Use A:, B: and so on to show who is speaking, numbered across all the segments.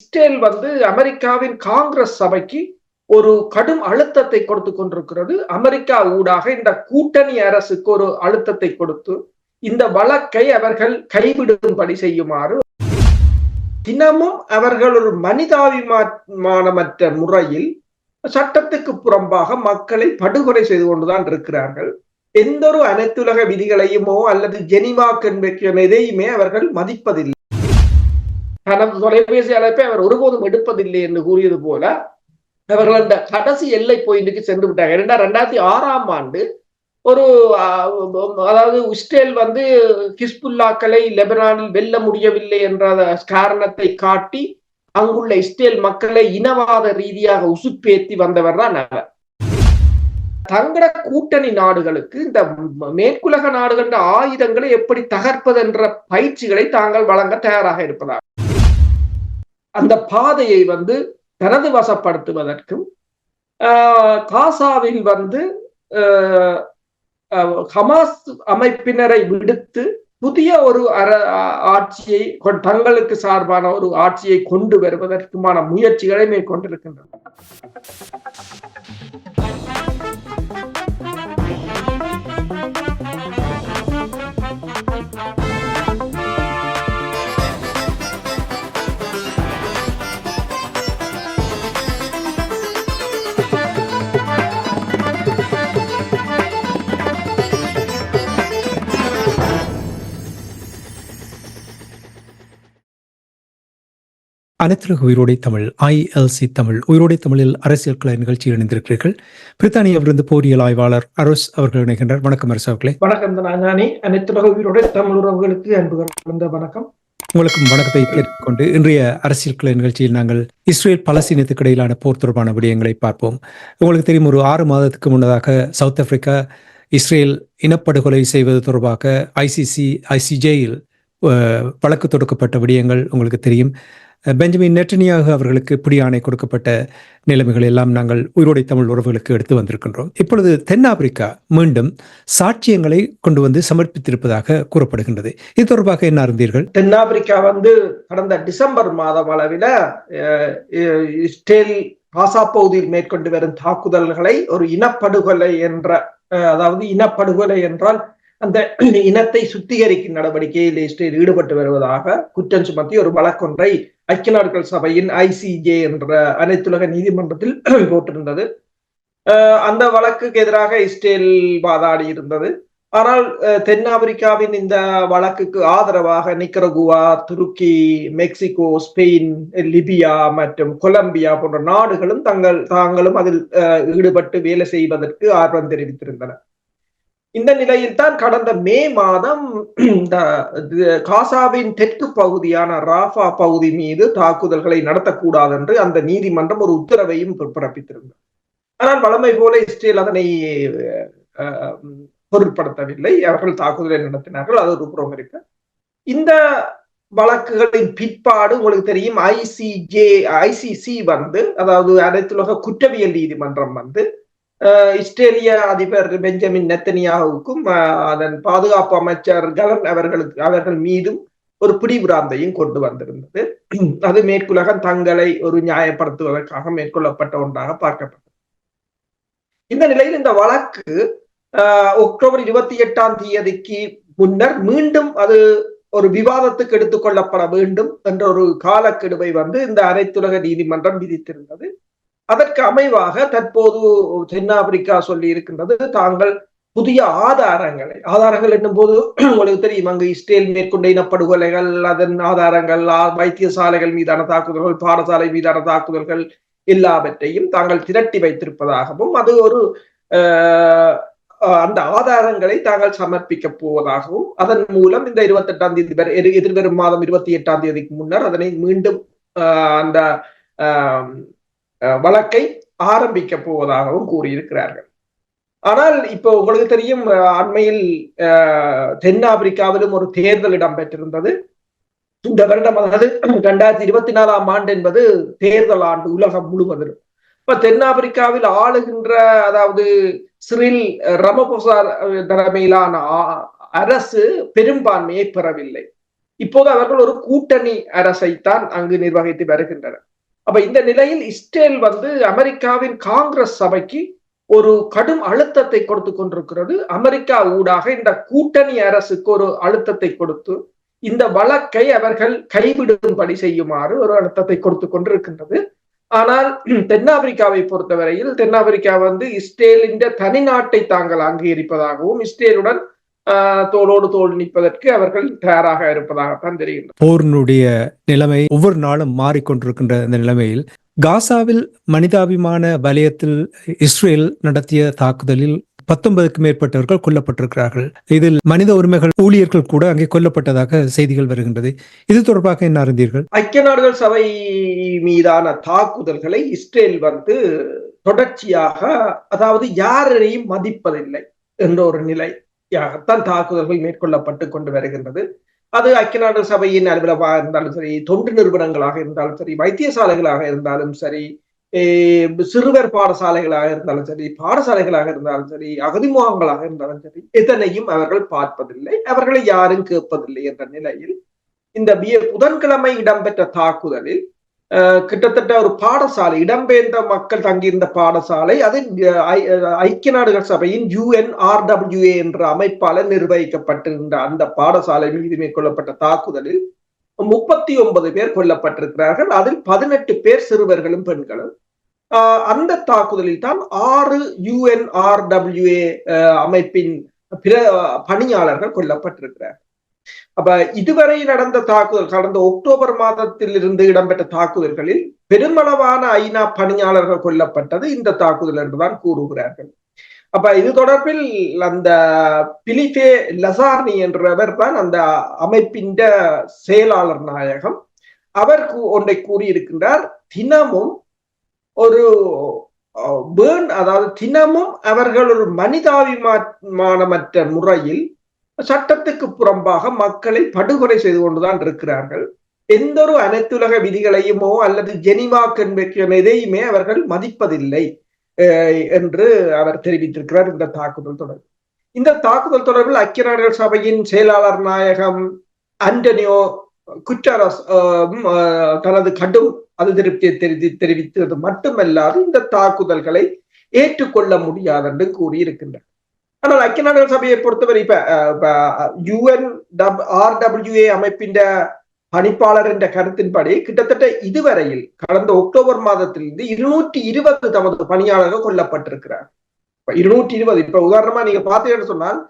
A: Israel அமெரிக்காவின் காங்கிரஸ் சபைக்கு ஒரு கடும் அழுத்தத்தை கொடுத்து கொண்டிருக்கிறது. அமெரிக்கா ஊடாக இந்த கூட்டணி அரசுக்கு ஒரு அழுத்தத்தை கொடுத்து இந்த வழக்கை அவர்கள் கைவிடும்படி செய்யுமாறு தினமும் அவர்கள் ஒரு மனிதாபிமானமற்ற முறையில் சட்டத்துக்கு புறம்பாக மக்களை படுகொலை செய்து கொண்டுதான் இருக்கிறார்கள். எந்த ஒரு அனைத்துலக விதிகளையுமோ அல்லது ஜெனிவா கன்வென்ஷன் எதையுமே அவர்கள் மதிப்பதில்லை. தனது தொலைபேசி அழைப்பை அவர் ஒருபோதும் எடுப்பதில்லை என்று கூறியது போல அவர்கள் அந்த கடைசி எல்லை பாயிண்ட்டுக்கு சென்று விட்டாங்க. 2006ஆம் ஆண்டு ஒரு அதாவது இஸ்ரேல் ஹிஸ்புல்லாக்களை லெபனானில் வெல்ல முடியவில்லை என்ற காரணத்தை காட்டி அங்குள்ள இஸ்ரேல் மக்களை இனவாத ரீதியாக உசுப்பேத்தி வந்தவர் தான் அவர். தங்கட கூட்டணி நாடுகளுக்கு இந்த மேற்குலக நாடுகள் ஆயுதங்களை எப்படி தகர்ப்பது என்ற பயிற்சிகளை தாங்கள் வழங்க தயாராக இருப்பதாக அந்த பாதையை தனது வசப்படுத்துவதற்கும் காசாவில் ஹமாஸ் அமைப்பினரை விடுத்து புதிய ஒரு ஆட்சியை தங்களுக்கு சார்பான ஒரு ஆட்சியை கொண்டு வருவதற்குமான முயற்சிகளை மேற்கொண்டிருக்கின்றன.
B: அனைத்துலக உயிரோடை தமிழ் ILC தமிழ் உயிரோடை தமிழில் அரசியல் கலை நிகழ்ச்சியில் இணைந்திருக்கிறீர்கள். பிரித்தானியாவிலிருந்து போரியல் ஆய்வாளர் அரோஸ் அவர்கள் இணைகின்றார். வணக்கம் அரசு அவர்களே.
A: வணக்கம். அனைத்துலக உயிரோடை தமிழ் உறவுகளுக்கு அன்பு வணக்கம்.
B: உங்களுக்கும் வணக்கத்தை கேட்டுக்கொண்டு இன்றைய அரசியல் கலை நிகழ்ச்சியில் நாங்கள் இஸ்ரேல் பலஸ்தீனத்துக்கு இடையிலான போர் தொடர்பான விடயங்களை பார்ப்போம். உங்களுக்கு தெரியும், ஒரு 6 மாதத்துக்கு முன்னதாக சவுத் ஆப்பிரிக்கா இஸ்ரேல் இனப்படுகொலை செய்வது தொடர்பாக ICJயில் வழக்கு தொடுக்கப்பட்ட விடயங்கள் உங்களுக்கு தெரியும். பெஞ்சமின் நெட்டன்யாகு அவர்களுக்கு பிடியாணை கொடுக்கப்பட்ட நிலைமைகள் எல்லாம் நாங்கள் உயிரோடை தமிழ் உறவுகளுக்கு எடுத்து வந்திருக்கின்றோம். இப்பொழுது தென்னாப்பிரிக்கா மீண்டும் சாட்சியங்களை கொண்டு வந்து சமர்ப்பித்திருப்பதாக கூறப்படுகின்றது. இது தொடர்பாக என்ன அறிந்தீர்கள்?
A: தென்னாப்பிரிக்கா கடந்த டிசம்பர் மாதம் அளவில் இஸ்ரேல் காசா பகுதியில் மேற்கொண்டு வரும் தாக்குதல்களை ஒரு இனப்படுகொலை என்ற, அதாவது இனப்படுகொலை என்றால் அந்த இனத்தை சுத்திகரிக்கும் நடவடிக்கையில் இஸ்ரேல் ஈடுபட்டு வருவதாக குற்றம் சுமத்தி ஒரு வழக்கொன்றை ஐக்கிய நாடுகள் சபையின் ICJ என்ற அனைத்துலக நீதிமன்றத்தில் போட்டிருந்தது. அந்த வழக்குக்கு எதிராக இஸ்ரேல் வாதாடி இருந்தது. ஆனால் தென்னாப்பிரிக்காவின் இந்த வழக்குக்கு ஆதரவாக நிக்கரகுவா, துருக்கி, மெக்சிகோ, ஸ்பெயின், லிபியா மற்றும் கொலம்பியா போன்ற நாடுகளும் தாங்களும் அதில் ஈடுபட்டு வேலை செய்வதற்கு ஆர்வம் தெரிவித்திருந்தன. இந்த நிலையில் தான் கடந்த மே மாதம் காசாவின் தெற்கு பகுதியான ராஃபா பகுதி மீது தாக்குதல்களை நடத்தக்கூடாது என்று அந்த நீதிமன்றம் ஒரு உத்தரவையும் பிறப்பித்திருந்தது. ஆனால் வழமை போல இஸ்ரேல் அதனை பொருட்படுத்தவில்லை. அவர்கள் தாக்குதலை நடத்தினார்கள். அது ஒரு புறம் இருக்கு. இந்த வழக்குகளின் பிற்பாடு உங்களுக்கு தெரியும், ICC அதாவது அனைத்துலக குற்றவியல் நீதிமன்றம் இஸ்ரேலிய அதிபர் பெஞ்சமின் நெத்தனியாவுக்கும் அதன் பாதுகாப்பு அமைச்சர் கலன் அவர்கள் மீதும் ஒரு பிடிபிராந்தையும் கொண்டு வந்திருந்தது. அது மேற்குலகம் தங்களை ஒரு நியாயப்படுத்துவதற்காக மேற்கொள்ளப்பட்ட ஒன்றாக பார்க்கப்பட்டது. இந்த நிலையில் இந்த வழக்கு அக்டோபர் 28ஆம் தேதிக்கு முன்னர் மீண்டும் அது ஒரு விவாதத்துக்கு எடுத்துக்கொள்ளப்பட வேண்டும் என்ற ஒரு காலக்கெடுவை இந்த அனைத்துலக நீதிமன்றம் விதித்திருந்தது. அதற்கு அமைவாக தற்போது தென்னாப்பிரிக்கா சொல்லி இருக்கின்றது, தாங்கள் புதிய ஆதாரங்கள் என்னும் போது உங்களுக்கு தெரியும், அங்கு இஸ்ரேல் மேற்கொண்ட இனப்படுகொலைகள், அதன் ஆதாரங்கள், வைத்தியசாலைகள் மீதான தாக்குதல்கள், பாடசாலை மீதான தாக்குதல்கள் எல்லாவற்றையும் தாங்கள் திரட்டி வைத்திருப்பதாகவும் அது ஒரு அந்த ஆதாரங்களை தாங்கள் சமர்ப்பிக்க போவதாகவும் அதன் மூலம் இந்த 28ஆம் தேதி எதிர்வரும் மாதம் 28ஆம் தேதிக்கு முன்னர் அதனை மீண்டும் அந்த வழக்கை ஆரம்பிக்க போவதாகவும் கூறியிருக்கிறார்கள். ஆனால் இப்போ உங்களுக்கு தெரியும், அண்மையில் தென்னாப்பிரிக்காவிலும் ஒரு தேர்தல் இடம்பெற்றிருந்தது. இந்த வருடம், அதாவது 2024ஆம் ஆண்டு என்பது தேர்தல் ஆண்டு உலகம் முழுவதும். இப்ப தென்னாப்பிரிக்காவில் ஆளுகின்ற, அதாவது சிறில் ரமபோசா தலைமையிலான அரசு பெரும்பான்மையை பெறவில்லை. இப்போது அவர்கள் ஒரு கூட்டணி அரசைத்தான் அங்கு நிர்வகித்து வருகின்றனர். அப்ப இந்த நிலையில் இஸ்ரேல் அமெரிக்காவின் காங்கிரஸ் சபைக்கு ஒரு கடும் அழுத்தத்தை கொடுத்து கொண்டிருக்கிறது. அமெரிக்கா ஊடாக இந்த கூட்டணி அரசுக்கு ஒரு அழுத்தத்தை கொடுத்து இந்த வழக்கை அவர்கள் கைவிடும்படி செய்யுமாறு ஒரு அழுத்தத்தை கொடுத்து கொண்டிருக்கின்றது. ஆனால் தென்னாப்பிரிக்காவை பொறுத்தவரையில் தென்னாப்பிரிக்கா இஸ்ரேலின் தனி நாட்டை தாங்கள் அங்கீகரிப்பதாகவும் இஸ்ரேலுடன் தோளோடு தோல் நிற்பதற்கு அவர்கள் தயாராக இருப்பதாகத்தான் தெரிகின்றது.
B: போரினுடைய நிலைமை ஒவ்வொரு நாளும் மாறிக்கொண்டிருக்கின்ற இந்த நிலைமையில் காசாவில் மனிதாபிமான வலயத்தில் இஸ்ரேல் நடத்திய தாக்குதலில் 19க்கும் மேற்பட்டவர்கள் கொல்லப்பட்டிருக்கிறார்கள். இதில் மனித உரிமைகள் ஊழியர்கள் கூட அங்கே கொல்லப்பட்டதாக செய்திகள் வருகின்றது. இது தொடர்பாக என்ன அறிந்தீர்கள்?
A: ஐக்கிய நாடுகள் சபை மீதான தாக்குதல்களை இஸ்ரேல் தொடர்ச்சியாக, அதாவது யாரையும் மதிப்பதில்லை என்ற ஒரு நிலையாகத்தான் தாக்குதல்கள் மேற்கொள்ளப்பட்டு கொண்டு வருகின்றது. அது ஐக்கிய நாடுகள் சபையின் அலுவலகமாக இருந்தாலும் சரி, தொண்டு நிறுவனங்களாக இருந்தாலும் சரி, வைத்தியசாலைகளாக இருந்தாலும் சரி, சிறுவர் பாடசாலைகளாக இருந்தாலும் சரி, பாடசாலைகளாக இருந்தாலும் சரி, அகதி முகாம்களாக இருந்தாலும் சரி, எதனையும் அவர்கள் பார்ப்பதில்லை, அவர்களை யாரும் கேட்பதில்லை என்ற நிலையில் இந்த புதன்கிழமை இடம்பெற்ற தாக்குதலில் கிட்டத்தட்ட ஒரு பாடசாலை, இடம்பெயர்ந்த மக்கள் தங்கியிருந்த பாடசாலை, அது ஐக்கிய நாடுகள் சபையின் UNRWA என்ற அமைப்பால் நிர்வகிக்கப்பட்டிருந்த அந்த பாடசாலை மீது மேற்கொள்ளப்பட்ட தாக்குதலில் 39 பேர் கொல்லப்பட்டிருக்கிறார்கள். அதில் 18 பேர் சிறுவர்களும் பெண்களும். அந்த தாக்குதலில் தான் 6 UNRWA அமைப்பின் பிற பணியாளர்கள் கொல்லப்பட்டிருக்கிறார்கள். அப்ப இதுவரை நடந்த தாக்குதல், கடந்த அக்டோபர் மாதத்தில் இருந்து இடம்பெற்ற தாக்குதல்களில் பெருமளவான ஐநா பணியாளர்கள் கொல்லப்பட்டது இந்த தாக்குதல் என்றுதான் கூறுகிறார்கள். அப்ப இது தொடர்பில் அந்த பிலிபே லசார்னி என்றவர் தான் அந்த அமைப்பின் செயலாளர் நாயகம். அவர் ஒன்றை கூறியிருக்கின்றார். தினமும் ஒரு அதாவது தினமும் அவர்கள் ஒரு மனிதாபிமானமற்ற முறையில் சட்டத்துக்கு புறம்பாக மக்களை படுகொலை செய்து கொண்டுதான் இருக்கிறார்கள். எந்த ஒரு அனைத்துலக விதிகளையுமோ அல்லது ஜெனிவா கன்வென்ஷன் எதையுமே அவர்கள் மதிப்பதில்லை என்று அவர் தெரிவித்திருக்கிறார். இந்த தாக்குதல் தொடர்பில் ஐக்கிய நாடுகள் சபையின் செயலாளர் நாயகம் அண்டனியோ குட்டரஸ் தனது கடும் அதிருப்தியை தெரிவித்தது மட்டுமல்லாது இந்த தாக்குதல்களை ஏற்றுக்கொள்ள முடியாது என்று கூறியிருக்கின்றார். ஆனால் ஐக்கிய நாடுகள் சபையை பொறுத்தவரை இப்ப UNRWA அமைப்பின் பணிப்பாளர் என்ற கருத்தின்படி கிட்டத்தட்ட இதுவரையில் கடந்த அக்டோபர் மாதத்திலிருந்து 220 தமது பணியாளர்கள் கொல்லப்பட்டிருக்கிறார். 220. இப்ப உதாரணமா நீங்க பார்த்தீங்கன்னு சொன்னால்,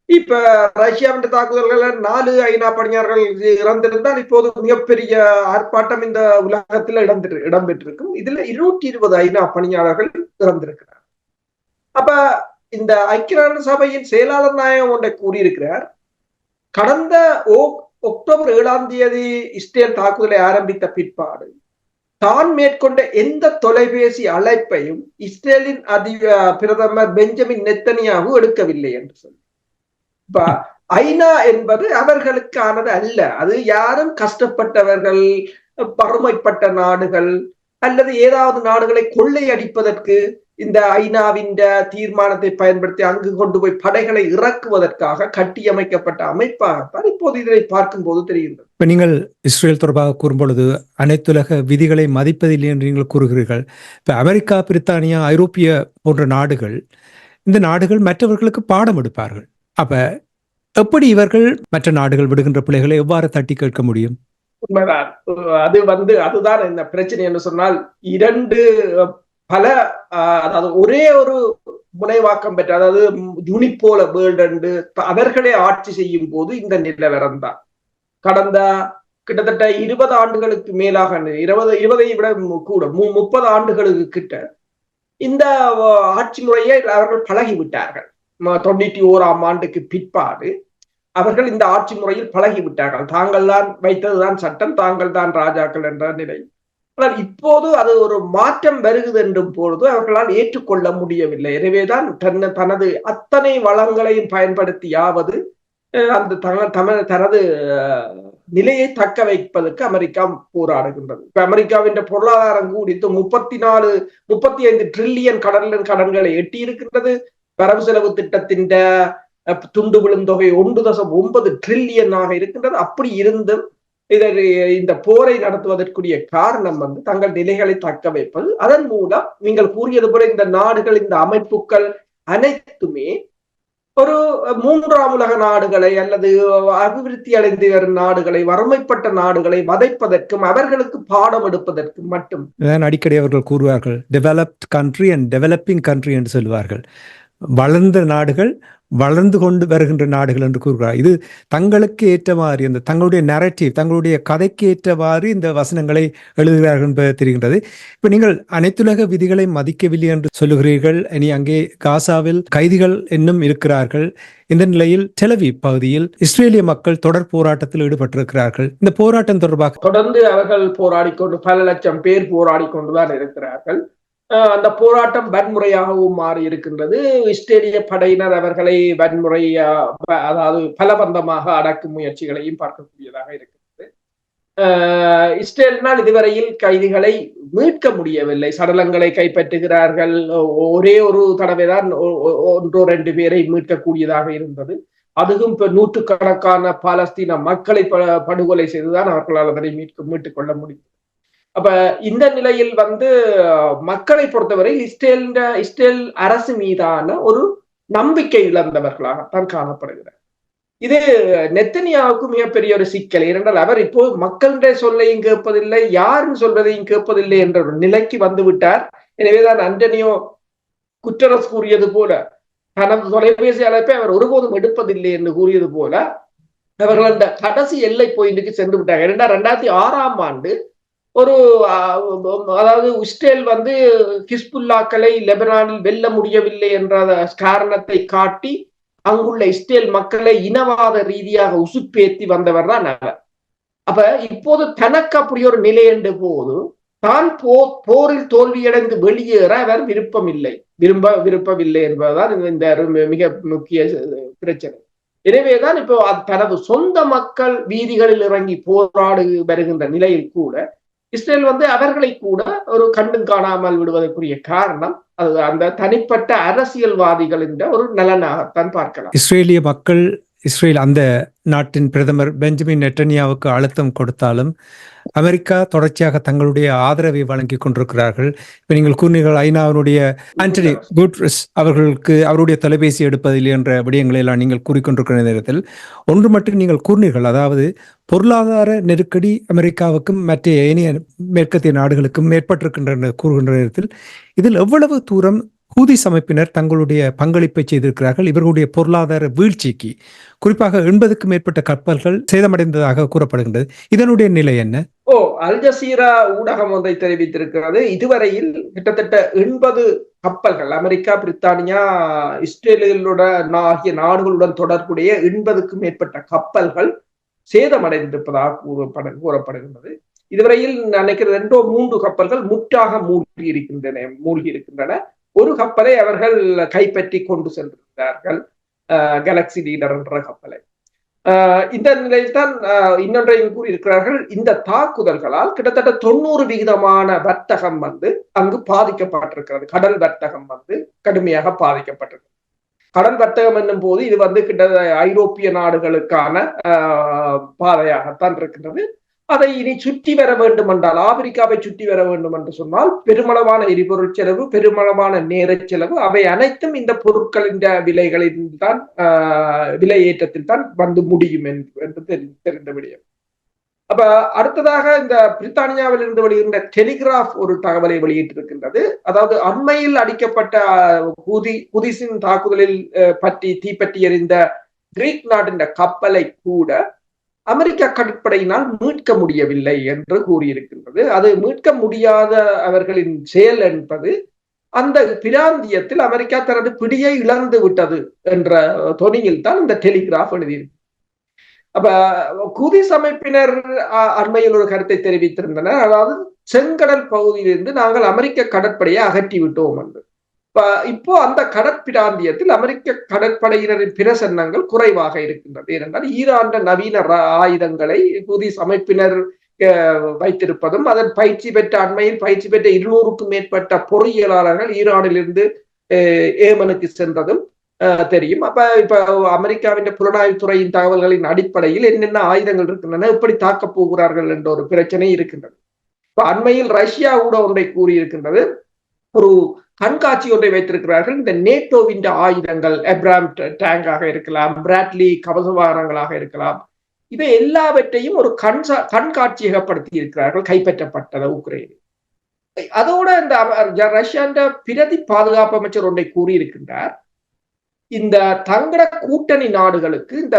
A: இப்ப ரஷ்யாவின் தாக்குதல்கள் 4 ஐநா பணியாளர்கள் இறந்திருந்தால் இப்போது மிகப்பெரிய ஆர்ப்பாட்டம் இந்த உலகத்தில் இடம்பெற்றிருக்கும். இதுல 220 ஐநா பணியாளர்கள் இறந்திருக்கிறார். அப்ப இந்த ஐக்கிய நாடுகள் சபையின் செயலாளர் நாயகம் ஒன்றை கூறியிருக்கிறார். கடந்த அக்டோபர் 7ஆம் தேதி இஸ்ரேல் தாக்குதலை ஆரம்பித்த பிற்பாடு தான் மேற்கொண்ட எந்த தொலைபேசி அழைப்பையும் இஸ்ரேலின் பிரதமர் பெஞ்சமின் நெத்தனியாகு எடுக்கவில்லை என்று சொல்லி. இப்ப ஐநா என்பது அவர்களுக்கானது அல்ல. அது யாரும் கஷ்டப்பட்டவர்கள், பருமைப்பட்ட நாடுகள் அல்லது ஏதாவது நாடுகளை கொள்ளையடிப்பதற்கு இந்த ஐநாவின் தீர்மானத்தை பயன்படுத்தி அங்கு கொண்டு போய் படைகளை இறக்குவதற்காக கட்டியமைக்கப்பட்ட அமைப்பாகத்தான் இப்போது இதனை பார்க்கும் போது தெரிகின்றது.
B: இப்ப நீங்கள் இஸ்ரேல் தொடர்பாக கூறும்பொழுது அனைத்துலக விதிகளை மதிப்பதில்லை என்று நீங்கள் கூறுகிறீர்கள். இப்ப அமெரிக்கா, பிரித்தானியா, ஐரோப்பிய போன்ற நாடுகள், இந்த நாடுகள் மற்றவர்களுக்கு பாடம் எடுப்பார்கள். அப்ப எப்படி இவர்கள் மற்ற நாடுகள் விடுகின்ற பிள்ளைகளை எவ்வாறு தட்டி கேட்க முடியும்?
A: உண்மைதான். அதுதான் இந்த பிரச்சனை என்று சொன்னால், அதாவது ஒரே ஒரு முனைவாக்கம் பெற்ற, அதாவது யூனிபோல வேர்ல்டு அவர்களே ஆட்சி செய்யும் போது இந்த நிலவரம் தான். கடந்த கிட்டத்தட்ட 20 ஆண்டுகளுக்கு மேலாக, 20 விட கூட 30 ஆண்டுகளுக்கு கிட்ட இந்த ஆட்சி முறையை அவர்கள் பழகிவிட்டார்கள். 91ஆம் ஆண்டுக்கு பிற்பாடு அவர்கள் இந்த ஆட்சி முறையில் பழகிவிட்டார்கள். தாங்கள் தான் வைத்ததுதான் சட்டம், தாங்கள் தான் ராஜாக்கள் என்ற நிலை. ஆனால் இப்போது அது ஒரு மாற்றம் வருகிறது என்றும் பொழுது அவர்களால் ஏற்றுக்கொள்ள முடியவில்லை. எனவேதான் தனது அத்தனை வளங்களையும் பயன்படுத்தியாவது அந்த தனது நிலையை தக்க வைப்பதற்கு அமெரிக்கா போராடுகின்றது. இப்ப அமெரிக்காவின் பொருளாதாரம் கூடித்து 35 டிரில்லியன் கடன்களை எட்டி இருக்கின்றது. வரவு செலவு திட்டத்தின் துண்டு விழுந்தொகை 1.9 ட்ரில்லியனாக இருக்கின்றது. அப்படி இருந்தும் இந்த போரை நடத்துவதற்குரிய காரணம் தங்கள் நிலைகளை தக்க வைப்பது. அதன் மூலம் நீங்கள் கூறியது போல இந்த நாடுகள், இந்த அமைப்புகள் அனைத்துமே ஒரு 3ஆம் உலக நாடுகளை அல்லது அபிவிருத்தி அடைந்து வரும் நாடுகளை, வறுமைப்பட்ட நாடுகளை வதைப்பதற்கும் அவர்களுக்கு பாடம் எடுப்பதற்கும் மட்டும்.
B: அடிக்கடி அவர்கள் கூறுவார்கள் developed country and developing country என்று சொல்வார்கள். வளர்ந்த நாடுகள், வளர்ந்து கொண்டு வருகின்ற நாடுகள் என்று கூறுகிறார். இது தங்களுக்கு ஏற்றவாறு, இந்த தங்களுடைய நரேட்டிவ், தங்களுடைய கதைக்கு ஏற்றவாறு இந்த வசனங்களை எழுதுகிறார்கள் என்பது தெரிகின்றது. இப்ப நீங்கள் அனைத்துலக விதிகளை மதிக்கவில்லை என்று சொல்லுகிறீர்கள். இனி அங்கே காசாவில் கைதிகள் இன்னும் இருக்கிறார்கள். இந்த நிலையில் டெலவீவ் பகுதியில் இஸ்ரேலிய மக்கள் தொடர் போராட்டத்தில் ஈடுபட்டிருக்கிறார்கள். இந்த போராட்டம் தொடர்பாக
A: தொடர்ந்து அவர்கள் போராடிக்கொண்டு, பல லட்சம் பேர் போராடி கொண்டுதான் இருக்கிறார்கள். அந்த போராட்டம் வன்முறையாகவும் மாறி இருக்கின்றது. இஸ்ரேலிய படையினர் அவர்களை அதாவது பலபந்தமாக அடக்கும் முயற்சிகளையும் பார்க்கக்கூடியதாக இருக்கிறது. இஸ்ரேலினால் இதுவரையில் கைதிகளை மீட்க முடியவில்லை. சடலங்களை கைப்பற்றுகிறார்கள். ஒரே ஒரு தடவைதான் 1-2 பேரை மீட்கக்கூடியதாக இருந்தது. அதுவும் நூற்றுக்கணக்கான பாலஸ்தீன மக்களை படுகொலை செய்துதான் அவர்களால் அதனை மீட்டுக் கொள்ள முடியும். அப்ப இந்த நிலையில் மக்களை பொறுத்தவரை இஸ்ரேல் அரசு மீதான ஒரு நம்பிக்கை இழந்தவர்களாகத்தான் காணப்படுகிறார். இது நெத்தனியாவுக்கு மிகப்பெரிய ஒரு சிக்கல். ஏனென்றால் அவர் இப்போ மக்களுடைய சொல்லையும் கேட்பதில்லை, யாரும் சொல்வதையும் கேட்பதில்லை என்ற ஒரு நிலைக்கு வந்து விட்டார். எனவேதான் அண்டனியோ குற்றரசு கூறியது போல, தனது தொலைபேசி அழைப்பை அவர் ஒருபோதும் எடுப்பதில்லை என்று கூறியது போல, அவர்கள் அந்த கடைசி எல்லை பாயிண்ட்டுக்கு சென்று விட்டாங்க. 2006ஆம் ஆண்டு அதாவது இஸ்ரேல் ஹிஸ்புல்லாக்களை லெபனானில் வெல்ல முடியவில்லை என்ற காரணத்தை காட்டி அங்குள்ள இஸ்ரேல் மக்களை இனவாத ரீதியாக உசுப்பேத்தி வந்தவர் தான் அவர். அப்ப இப்போது தனக்கு அப்படி ஒரு நிலை என்ற போது தான் போரில் தோல்வியடைந்து வெளியேற அவர் விருப்பவில்லை என்பதுதான் இந்த மிக முக்கிய பிரச்சனை. எனவேதான் இப்போ தனது சொந்த மக்கள் வீதிகளில் இறங்கி போராடி வருகின்ற நிலையில் கூட இஸ்ரேல் அவர்களை கூட ஒரு கண்டும் காணாமல் விடுவதற்குரிய காரணம் அது அந்த தனிப்பட்ட அரசியல்வாதிகள் என்ற ஒரு நலனாகத்தான் பார்க்கலாம்.
B: இஸ்ரேலிய மக்கள், இஸ்ரேல் அந்த நாட்டின் பிரதமர் பெஞ்சமின் நெட்டன்யாவுக்கு அழுத்தம் கொடுத்தாலும் அமெரிக்கா தொடர்ச்சியாக தங்களுடைய ஆதரவை வழங்கி கொண்டிருக்கிறார்கள். இப்ப நீங்கள் கூறினீர்கள் ஐநாவினுடைய ஆண்டனி குட்ரஸ் அவர்களுக்கு அவருடைய தொலைபேசி எடுப்பதில்லை என்ற விடயங்களை எல்லாம் நீங்கள் கூறிக்கொண்டிருக்கிற நேரத்தில் ஒன்று மட்டும் நீங்கள் கூறினீர்கள், அதாவது பொருளாதார நெருக்கடி அமெரிக்காவுக்கும் மற்ற ஏனைய மேற்கத்திய நாடுகளுக்கும் ஏற்பட்டிருக்கின்ற கூறுகின்ற நேரத்தில் இதில் எவ்வளவு தூரம் ஹூதிஸ் அமைப்பினர் தங்களுடைய பங்களிப்பை செய்திருக்கிறார்கள் இவர்களுடைய பொருளாதார வீழ்ச்சிக்கு? குறிப்பாக 80க்கும் மேற்பட்ட கப்பல்கள் சேதமடைந்ததாக கூறப்படுகின்றது. இதனுடைய நிலை என்ன?
A: அல் ஜசீரா ஊடகம் ஒன்றை தெரிவித்திருக்கிறது. இதுவரையில் கிட்டத்தட்ட 80 கப்பல்கள், அமெரிக்கா, பிரித்தானியா, இஸ்ரேலுடன் ஆகிய நாடுகளுடன் தொடர்புடைய 80க்கும் மேற்பட்ட கப்பல்கள் சேதமடைந்திருப்பதாக கூறப்படுகின்றது. இதுவரையில் நினைக்கிற 2-3 கப்பல்கள் முற்றாக மூழ்கி இருக்கின்றன. ஒரு கப்பலை அவர்கள் கைப்பற்றி கொண்டு சென்றிருந்தார்கள், கேலக்சி லீடர் என்ற கப்பலை. இந்த நிலையில் தான் இன்னொன்றையும் கூறியிருக்கிறார்கள், இந்த தாக்குதல்களால் கிட்டத்தட்ட 90% வர்த்தகம் அங்கு பாதிக்கப்பட்டிருக்கிறது. கடல் வர்த்தகம் கடுமையாக பாதிக்கப்பட்டிருக்கிறது. கடல் வர்த்தகம் என்னும் போது இது கிட்டத்தட்ட ஐரோப்பிய நாடுகளுக்கான பாதையாகத்தான் இருக்கின்றது. அதை இனி சுற்றி வர வேண்டும் என்றால், ஆப்பிரிக்காவை சுற்றி வர வேண்டும் என்று சொன்னால் பெருமளவான எரிபொருள் செலவு, பெருமளவான நேர செலவு, அவை அனைத்தும் இந்த பொருட்களின் விலைகளில் தான் விலை ஏற்றத்தில் தான் முடியும் என்று தெரிந்த விடயம். அப்ப அடுத்ததாக இந்த பிரித்தானியாவில் இருந்து வெளியிட்ட டெலிகிராஃப் ஒரு தகவலை வெளியிட்டிருக்கின்றது. அதாவது அண்மையில் அடிக்கப்பட்ட ஹூதிஸின் தாக்குதலில் தீப்பற்றி எறிந்த கிரீக் நாட்டின் கப்பலை கூட அமெரிக்க கடற்படையினால் மீட்க முடியவில்லை என்று கூறியிருக்கின்றது. அது மீட்க முடியாத அவர்களின் செயல் என்பது அந்த பிராந்தியத்தில் அமெரிக்கா தனது பிடியை இழந்து விட்டது என்ற தொனியில் தான் இந்த டெலிகிராஃப் எழுதியிருக்கு. அப்ப ஹூதிஸ் அமைப்பினர் அண்மையில் ஒரு கருத்தை தெரிவித்திருந்தனர். அதாவது செங்கடல் பகுதியிலிருந்து நாங்கள் அமெரிக்க கடற்படையை அகற்றி விட்டோம் என்று. இப்போ அந்த கடற்பிராந்தியத்தில் அமெரிக்க கடற்படையினரின் பிரசன்னங்கள் குறைவாக இருக்கின்றது. ஏனென்றால் ஈரான் நவீன ஆயுதங்களை ஹூதிஸ் அமைப்பினர் வைத்திருப்பதும், அதன் அண்மையில் பயிற்சி பெற்ற 200க்கும் மேற்பட்ட பொறியியலாளர்கள் ஈரானிலிருந்து ஏமனுக்கு சென்றதும், தெரியும். இப்ப அமெரிக்காவின் புலனாய்வுத்துறையின் தகவல்களின் அடிப்படையில் என்னென்ன ஆயுதங்கள் இருக்கின்றன, எப்படி தாக்கப் போகிறார்கள் என்ற ஒரு பிரச்சனை இருக்கின்றது. இப்ப அண்மையில் ரஷ்யா கூட ஒன்றை கூறியிருக்கின்றது. ஒரு கண்காட்சி ஒன்றை வைத்திருக்கிறார்கள். இந்த நேட்டோவின் ஆயுதங்கள், எப்ராம் டேங்காக இருக்கலாம், பிராட்லி கவச வாகனங்களாக இருக்கலாம், இவை எல்லாவற்றையும் ஒரு கண்காட்சியகப்படுத்தி இருக்கிறார்கள், கைப்பற்றப்பட்டது உக்ரைனில். அதோட இந்த ரஷ்யாண்ட பிரதி பாதுகாப்பு அமைச்சர் ஒன்றை கூறியிருக்கின்றார். இந்த தங்கட கூட்டணி நாடுகளுக்கு இந்த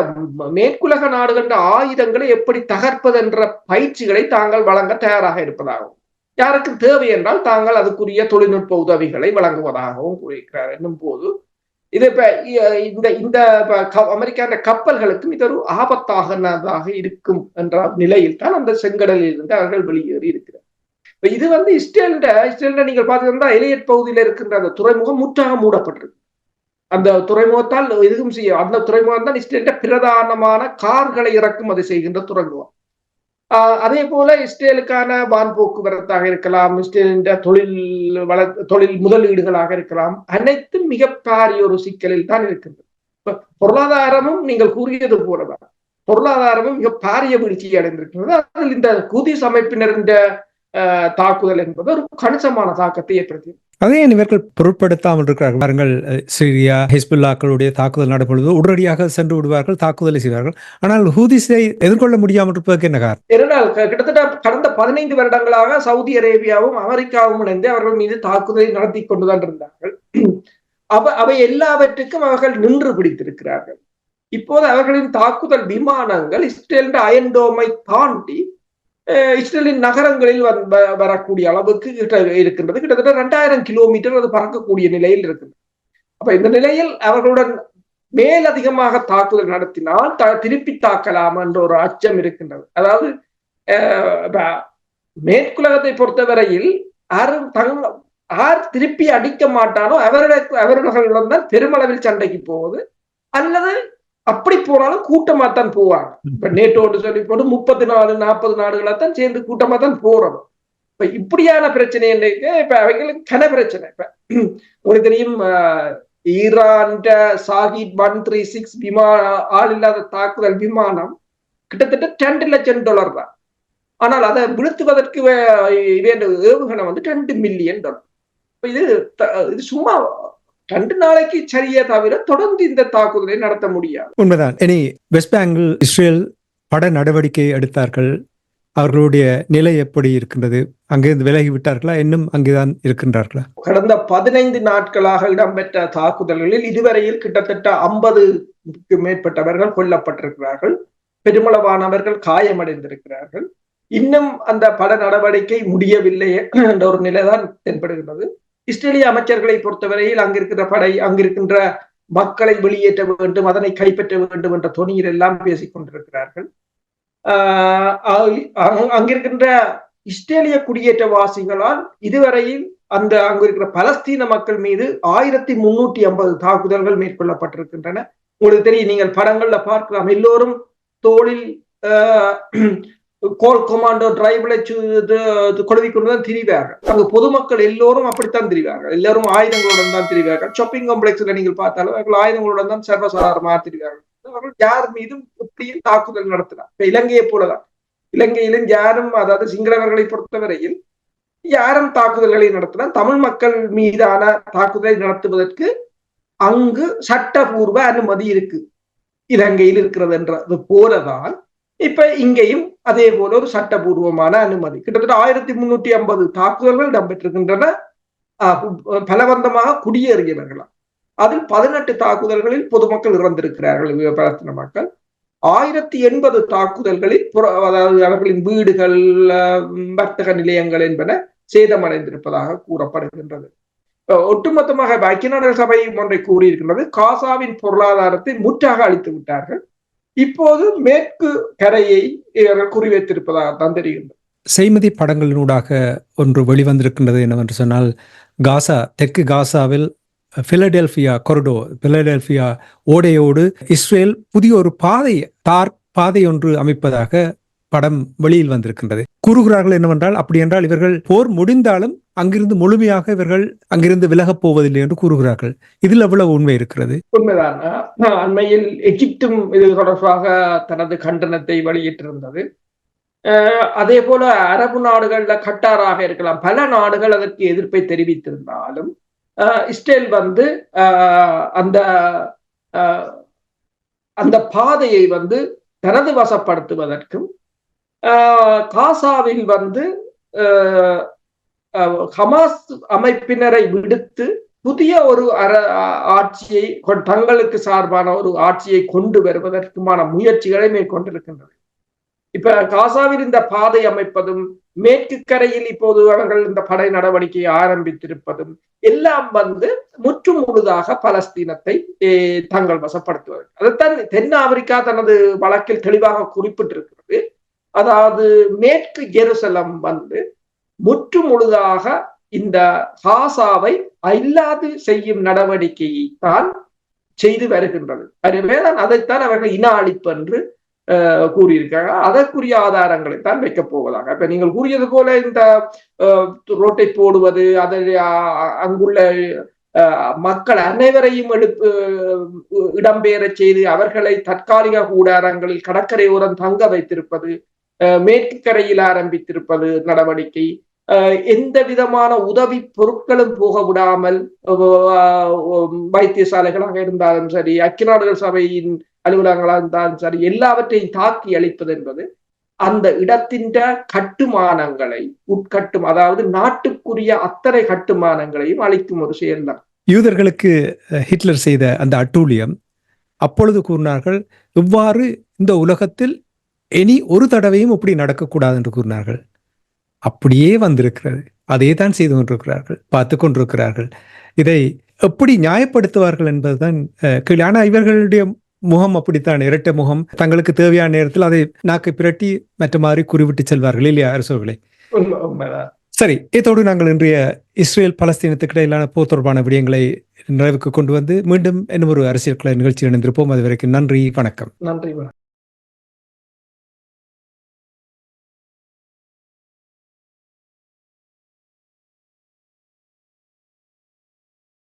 A: மேற்குலக நாடுகள் ஆயுதங்களை எப்படி தகர்ப்பது என்ற பயிற்சிகளை தாங்கள் வழங்க தயாராக இருப்பதாகவும், யாருக்கு தேவை என்றால் தாங்கள் அதுக்குரிய தொழில்நுட்ப உதவிகளை வழங்குவதாகவும் கூறியிருக்கிறார். என்னும் போது இது இந்த அமெரிக்க கப்பல்களுக்கும் இது ஒரு ஆபத்தாக இருக்கும் என்ற நிலையில் தான் அந்த செங்கடலில் இருந்து அவர்கள் வெளியேறி இருக்கிறார். இது இஸ்ரேல் நீங்கள் பார்த்துருந்தா எலியட் பகுதியில் இருக்கின்ற அந்த துறைமுகம் முற்றாக மூடப்பட்டிருக்கு. அந்த துறைமுகத்தால் எதுவும் செய்ய, அந்த துறைமுகம் தான் இஸ்ரேலிட பிரதானமான கார்களை இறக்குமதி செய்கின்ற துறைமுகம். அதே போல இஸ்ரேலுக்கான வான் போக்குவரத்தாக இருக்கலாம், இஸ்ரேலின் தொழில் முதலீடுகளாக இருக்கலாம், அனைத்தும் மிக பாரிய ஒரு சிக்கலில் தான் இருக்கின்றது. பொருளாதாரமும் நீங்கள் கூறியது போலதான், பொருளாதாரமும் மிக பாரிய வீழ்ச்சி அடைந்திருக்கிறது. அதில் இந்த ஹூதிஸ் அமைப்பினரின் தாக்குதல் என்பது ஒரு கணிசமான தாக்கத்தை ஏற்படுத்தி,
B: அதே இவர்கள் பொருட்படுத்தாமல் இருக்கிறார்கள். பாருங்கள், சிரியா ஹிஸ்புல்லாக்களுடைய தாக்குதல் நடைபெறுவது உடனடியாக சென்று விடுவார்கள், தாக்குதலை செய்வார்கள். ஆனால் ஹூதிஸை எதிர்கொள்ள முடியாமல் இருப்பதற்கு என்ன காரணம்?
A: ஏனென்றால் கிட்டத்தட்ட கடந்த 15 வருடங்களாக சவுதி அரேபியாவும் அமெரிக்காவும் இணைந்து அவர்கள் மீது தாக்குதலை நடத்தி கொண்டுதான் இருந்தார்கள். அவை எல்லாவற்றுக்கும் அவர்கள் நின்று பிடித்திருக்கிறார்கள். இப்போது அவர்களின் தாக்குதல் விமானங்கள் இஸ்ரேலின் அயன்டோமை தாண்டி இஸ்ரேலின் நகரங்களில் வரக்கூடிய அளவுக்கு இருக்கின்றது. கிட்டத்தட்ட 2000 கிலோமீட்டர் அது பறக்கக்கூடிய நிலையில் இருக்கின்றது. அப்ப இந்த நிலையில் அவர்களுடன் மேலதிகமாக தாக்குதல் நடத்தினால் திருப்பி தாக்கலாம் என்ற ஒரு அச்சம் இருக்கின்றது. அதாவது மேற்குலகத்தை பொறுத்தவரையில் யார் திருப்பி அடிக்க மாட்டானோ அவர்களுடன் தான் பெருமளவில் சண்டைக்கு போவது, அல்லது அப்படி போனாலும் கூட்டமா தான் போவாங்க. இப்ப நேட்டோடு சொல்லி போட்டு 34-40 நாடுகளாத்தான் சேர்ந்து கூட்டமா தான் போறோம். இப்ப இப்படியான பிரச்சனை என்னைக்கு இப்ப அவங்களுக்கு கன பிரச்சனை. இப்ப உங்களுக்கு தெரியும், ஈரான் சாகித் 136 விமான ஆள் இல்லாத தாக்குதல் விமானம் கிட்டத்தட்ட $10 லட்சம் தான். ஆனால் அதை வீழ்த்துவதற்கு ஏவுகணை வந்து $2 மில்லியன். இது சும்மா 2 நாளைக்கு சரியே தவிர தொடர்ந்து இந்த தாக்குதலை நடத்த முடியாது.
B: உண்மைதான். இனி வெஸ்ட் பேங்கில் இஸ்ரேல் பட நடவடிக்கை எடுத்தார்கள். அவர்களுடைய நிலை எப்படி இருக்கின்றது? அங்கிருந்து விலகி விட்டார்களா, இன்னும் அங்கேதான் இருக்கின்றார்களா?
A: கடந்த 15 நாட்களாக இடம்பெற்ற தாக்குதல்களில் இதுவரையில் கிட்டத்தட்ட 50க்கு மேற்பட்டவர்கள் கொல்லப்பட்டிருக்கிறார்கள், பெருமளவானவர்கள் காயமடைந்திருக்கிறார்கள். இன்னும் அந்த பட நடவடிக்கை முடியவில்லை என்ற ஒரு நிலைதான் தென்படுகிறது. இஸ்ரேலிய அமைச்சர்களை பொறுத்தவரையில் அங்கிருக்கின்ற மக்களை வெளியேற்ற வேண்டும், அதனை கைப்பற்ற வேண்டும் என்ற தொனியில் எல்லாம் பேசிக் கொண்டிருக்கிறார்கள். அங்கிருக்கின்ற இஸ்ரேலிய குடியேற்றவாசிகளால் இதுவரையில் அங்கிருக்கிற பலஸ்தீன மக்கள் மீது 1350 தாக்குதல்கள் மேற்கொள்ளப்பட்டிருக்கின்றன. உங்களுக்கு தெரியும், நீங்கள் படங்கள்ல பார்க்கலாம், எல்லோரும் தோளில் கோல் கொமாண்டோ டிரைவ்ல கொழுவி கொண்டுதான் திரிவார்கள். அங்கு பொதுமக்கள் எல்லோரும் அப்படித்தான் திரிவார்கள், எல்லாரும் ஆயுதங்களுடன் தான் திரிவார்கள். ஷாப்பிங் காம்ப்ளெக்ஸ்ல நீங்கள் பார்த்தாலும் அவர்கள் ஆயுதங்களுடன் தான் சர்வசாதாரணமாக திரிவார்கள். அவர்கள் யார் மீதும் இப்படியும் தாக்குதல் நடத்தினார். இப்ப இலங்கையை போலதான், இலங்கையிலும் யாரும், அதாவது சிங்களவர்களை பொறுத்தவரையில் யாரும் தாக்குதல்களை நடத்தினால் தமிழ் மக்கள் மீதான தாக்குதலை நடத்துவதற்கு அங்கு சட்டபூர்வ அனுமதி இருக்கு, இலங்கையில் இருக்கிறது என்றது போலதான் இப்ப இங்கேயும் அதே போல ஒரு சட்டபூர்வமான அனுமதி. கிட்டத்தட்ட 1350 தாக்குதல்கள் இடம்பெற்றிருக்கின்றன பலவந்தமாக குடியேறியவர்களா. அதில் 18 தாக்குதல்களில் பொதுமக்கள் இறந்திருக்கிறார்கள், பலஸ்தீன மக்கள். 1080 தாக்குதல்களில் அதாவது அவர்களின் வீடுகள், வர்த்தக நிலையங்கள் என்பன சேதமடைந்திருப்பதாக கூறப்படுகின்றது. ஒட்டுமொத்தமாக ஐக்கிய நாடுகள் சபை ஒன்றை கூறியிருக்கின்றது, காசாவின் பொருளாதாரத்தை முற்றாக அழித்து விட்டார்கள், இப்போது மேற்கு கரையை குறிவைத்திருப்பதாக தான் தெரிகின்றது.
B: செய்மதி படங்களினூடாக ஒன்று வெளிவந்திருக்கின்றது என்னவென்று சொன்னால், காசா, தெற்கு காசாவில் பிலடெல்பியா கொரிடோர், பிலடெல்பியா ஓடையோடு இஸ்ரேல் புதிய ஒரு பாதை ஒன்று அமைப்பதாக படம் வெளியில் வந்திருக்கின்றது. கூறுகிறார்கள் என்னவென்றால், அப்படி என்றால் இவர்கள் போர் முடிந்தாலும் அங்கிருந்து முழுமையாக இவர்கள் அங்கிருந்து விலகப் போவதில்லை என்று கூறுகிறார்கள். இதில் எவ்வளவு உண்மை இருக்கிறது?
A: உண்மைதான். அண்மையில் எகிப்தும் இது தொடர்பாக தனது கண்டனத்தை வெளியிட்டிருந்தது. அதே போல அரபு நாடுகள்ல கட்டாராக இருக்கலாம், பல நாடுகள் அதற்கு எதிர்ப்பை தெரிவித்திருந்தாலும் இஸ்ரேல் அந்த அந்த பாதையை தனது வசப்படுத்துவதற்கும் காசாவில் ஹமாஸ் அமைப்பினரை விடுத்து புதிய ஒரு ஆட்சியை தங்களுக்கு சார்பான ஒரு ஆட்சியை கொண்டு வருவதற்குமான முயற்சிகளை மேற்கொண்டிருக்கின்றனர். இப்ப காசாவில் இந்த பாதை அமைப்பதும், மேற்கு கரையில் இப்போது அவர்கள் இந்த படை நடவடிக்கையை ஆரம்பித்திருப்பதும் எல்லாம் முற்று முழுதாக பலஸ்தீனத்தை தங்கள் வசப்படுத்துவது. அதைத்தான் தென் ஆப்பிரிக்கா தனது வழக்கில் தெளிவாக குறிப்பிட்டிருக்கிறது. அதாவது மேற்கு ஜெருசலம் முற்று முழுதாக இந்த காசாவை இல்லாது செய்யும் நடவடிக்கையை தான் செய்து வருகின்றது. அதைத்தான் அவர்கள் இன அழிப்பு என்று கூறியிருக்காங்க. அதற்குரிய ஆதாரங்களை தான் வைக்கப் போவதாக. இப்ப நீங்கள் கூறியது போல இந்த ரோட்டை போடுவது, அதில் அங்குள்ள மக்கள் அனைவரையும் இடம்பெயர செய்து அவர்களை தற்காலிக கூடாரங்களில் கடற்கரையோரம் தங்க வைத்திருப்பது, மேற்கு கரையில் ஆரம்பித்திருப்பது நடவடிக்கை, எந்த விதமான உதவி பொருட்களும் போக விடாமல் வைத்தியசாலைகளாக இருந்தாலும் சரி, ஐக்கிய நாடுகள் சபையின் அலுவலகங்களாக இருந்தாலும் சரி, எல்லாவற்றையும் தாக்கி அளிப்பது என்பது அந்த இடத்தின் கட்டுமானங்களை அதாவது நாட்டுக்குரிய அத்தனை கட்டுமானங்களையும் அளிக்கும் ஒரு செயல்தான்.
B: யூதர்களுக்கு ஹிட்லர் செய்த அந்த அட்டூழியம், அப்பொழுது கூறினார்கள், இவ்வாறு இந்த உலகத்தில் இனி ஒரு தடவையும் இப்படி நடக்கக்கூடாது என்று கூறினார்கள். அப்படியே வந்திருக்கிறது. அதே தான் செய்து கொண்டிருக்கிறார்கள், பார்த்து கொண்டிருக்கிறார்கள். இதை எப்படி நியாயப்படுத்துவார்கள் என்பதுதான் கேள்வி. ஆனா இவர்களுடைய முகம் அப்படித்தான், இரட்டை முகம். தங்களுக்கு தேவையான நேரத்தில் அதை நாக்கை பிரட்டி மற்ற மாதிரி குறிவிட்டு செல்வார்கள் இல்லையா அரசர்களே? சரி, இதோடு நாங்கள் இன்றைய இஸ்ரேல் பலஸ்தீனத்துக்கு இடையிலான போர் தொடர்பான விடயங்களை நிறைவுக்கு கொண்டு வந்து மீண்டும் இன்னும் ஒரு அரசியல் நிகழ்ச்சியில் இணைந்திருப்போம். அது வரைக்கும் நன்றி, வணக்கம்.
A: நன்றி.